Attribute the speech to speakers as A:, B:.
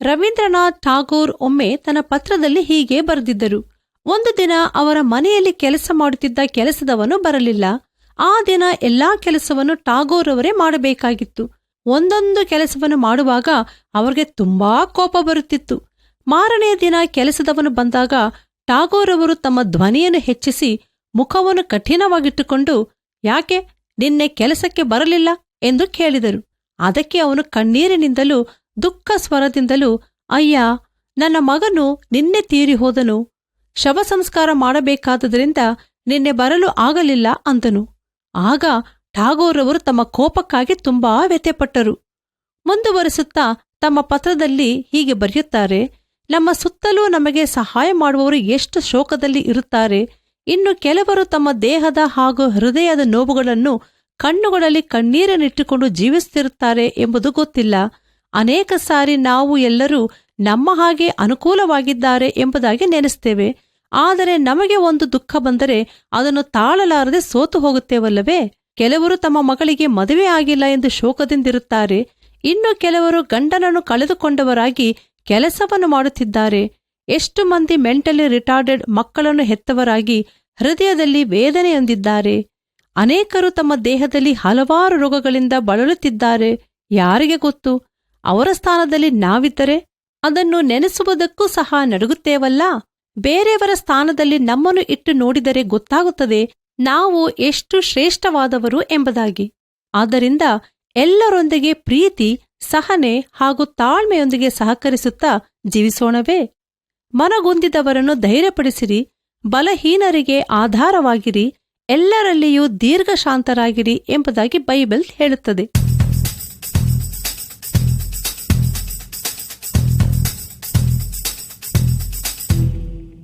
A: ರವೀಂದ್ರನಾಥ್ ಠಾಗೋರ್ ಒಮ್ಮೆ ತನ್ನ ಪತ್ರದಲ್ಲಿ ಹೀಗೆ ಬರೆದಿದ್ದರು. ಒಂದು ದಿನ ಅವರ ಮನೆಯಲ್ಲಿ ಕೆಲಸ ಮಾಡುತ್ತಿದ್ದ ಕೆಲಸದವನು ಬರಲಿಲ್ಲ. ಆ ದಿನ ಎಲ್ಲಾ ಕೆಲಸವನ್ನು ಠಾಗೋರ್ ಅವರೇ ಮಾಡಬೇಕಾಗಿತ್ತು. ಒಂದೊಂದು ಕೆಲಸವನ್ನು ಮಾಡುವಾಗ ಅವರಿಗೆ ತುಂಬಾ ಕೋಪ ಬರುತ್ತಿತ್ತು. ಮಾರನೆಯ ದಿನ ಕೆಲಸದವನು ಬಂದಾಗ ಠಾಗೋರ್ ಅವರು ತಮ್ಮ ಧ್ವನಿಯನ್ನು ಹೆಚ್ಚಿಸಿ ಮುಖವನ್ನು ಕಠಿಣವಾಗಿಟ್ಟುಕೊಂಡು, ಯಾಕೆ ನಿನ್ನೆ ಕೆಲಸಕ್ಕೆ ಬರಲಿಲ್ಲ ಎಂದು ಕೇಳಿದರು. ಅದಕ್ಕೆ ಅವನು ಕಣ್ಣೀರಿನಿಂದಲೂ ದುಃಖ ಸ್ವರದಿಂದಲೂ, ಅಯ್ಯ, ನನ್ನ ಮಗನು ನಿನ್ನೆ ತೀರಿ ಹೋದನು, ಶವ ಸಂಸ್ಕಾರ ಮಾಡಬೇಕಾದುದರಿಂದ ನಿನ್ನೆ ಬರಲು ಆಗಲಿಲ್ಲ ಅಂದನು. ಆಗ ಠಾಗೋರ್ ಅವರು ತಮ್ಮ ಕೋಪಕ್ಕಾಗಿ ತುಂಬಾ ವ್ಯಥೆಪಟ್ಟರು. ಮುಂದುವರಿಸುತ್ತಾ ತಮ್ಮ ಪತ್ರದಲ್ಲಿ ಹೀಗೆ ಬರೆಯುತ್ತಾರೆ, ನಮ್ಮ ಸುತ್ತಲೂ ನಮಗೆ ಸಹಾಯ ಮಾಡುವವರು ಎಷ್ಟು ಶೋಕದಲ್ಲಿ ಇರುತ್ತಾರೆ. ಇನ್ನು ಕೆಲವರು ತಮ್ಮ ದೇಹದ ಹಾಗೂ ಹೃದಯದ ನೋವುಗಳನ್ನು ಕಣ್ಣುಗಳಲ್ಲಿ ಕಣ್ಣೀರನ್ನಿಟ್ಟುಕೊಂಡು ಜೀವಿಸುತ್ತಿರುತ್ತಾರೆ ಎಂಬುದು ಗೊತ್ತಿಲ್ಲ. ಅನೇಕ ಸಾರಿ ನಾವು ಎಲ್ಲರೂ ನಮ್ಮ ಹಾಗೆ ಅನುಕೂಲವಾಗಿದ್ದಾರೆ ಎಂಬುದಾಗಿ ನೆನೆಸ್ತೇವೆ. ಆದರೆ ನಮಗೆ ಒಂದು ದುಃಖ ಬಂದರೆ ಅದನ್ನು ತಾಳಲಾರದೆ ಸೋತು ಹೋಗುತ್ತೇವಲ್ಲವೇ? ಕೆಲವರು ತಮ್ಮ ಮಗಳಿಗೆ ಮದುವೆ ಆಗಿಲ್ಲ ಎಂದು ಶೋಕದಿಂದಿರುತ್ತಾರೆ. ಇನ್ನು ಕೆಲವರು ಗಂಡನನ್ನು ಕಳೆದುಕೊಂಡವರಾಗಿ ಕೆಲಸವನ್ನು ಮಾಡುತ್ತಿದ್ದಾರೆ. ಎಷ್ಟು ಮಂದಿ ಮೆಂಟಲಿ ರಿಟಾರ್ಡೆಡ್ ಮಕ್ಕಳನ್ನು ಹೆತ್ತವರಾಗಿ ಹೃದಯದಲ್ಲಿ ವೇದನೆಯೊಂದಿದ್ದಾರೆ. ಅನೇಕರು ತಮ್ಮ ದೇಹದಲ್ಲಿ ಹಲವಾರು ರೋಗಗಳಿಂದ ಬಳಲುತ್ತಿದ್ದಾರೆ. ಯಾರಿಗೆ ಗೊತ್ತು? ಅವರ ಸ್ಥಾನದಲ್ಲಿ ನಾವಿದ್ದರೆ ಅದನ್ನು ನೆನೆಸುವುದಕ್ಕೂ ಸಹ ನಡುಗುತ್ತೇವಲ್ಲ. ಬೇರೆಯವರ ಸ್ಥಾನದಲ್ಲಿ ನಮ್ಮನ್ನು ಇಟ್ಟು ನೋಡಿದರೆ ಗೊತ್ತಾಗುತ್ತದೆ ನಾವು ಎಷ್ಟು ಶ್ರೇಷ್ಠವಾದವರು ಎಂಬುದಾಗಿ. ಆದ್ದರಿಂದ ಎಲ್ಲರೊಂದಿಗೆ ಪ್ರೀತಿ, ಸಹನೆ ಹಾಗೂ ತಾಳ್ಮೆಯೊಂದಿಗೆ ಸಹಕರಿಸುತ್ತಾ ಜೀವಿಸೋಣವೇ? ಮನಗುಂದಿದವರನ್ನು ಧೈರ್ಯಪಡಿಸಿರಿ, ಬಲಹೀನರಿಗೆ ಆಧಾರವಾಗಿರಿ, ಎಲ್ಲರಲ್ಲಿಯೂ ದೀರ್ಘಶಾಂತರಾಗಿರಿ ಎಂಬುದಾಗಿ ಬೈಬಲ್ ಹೇಳುತ್ತದೆ.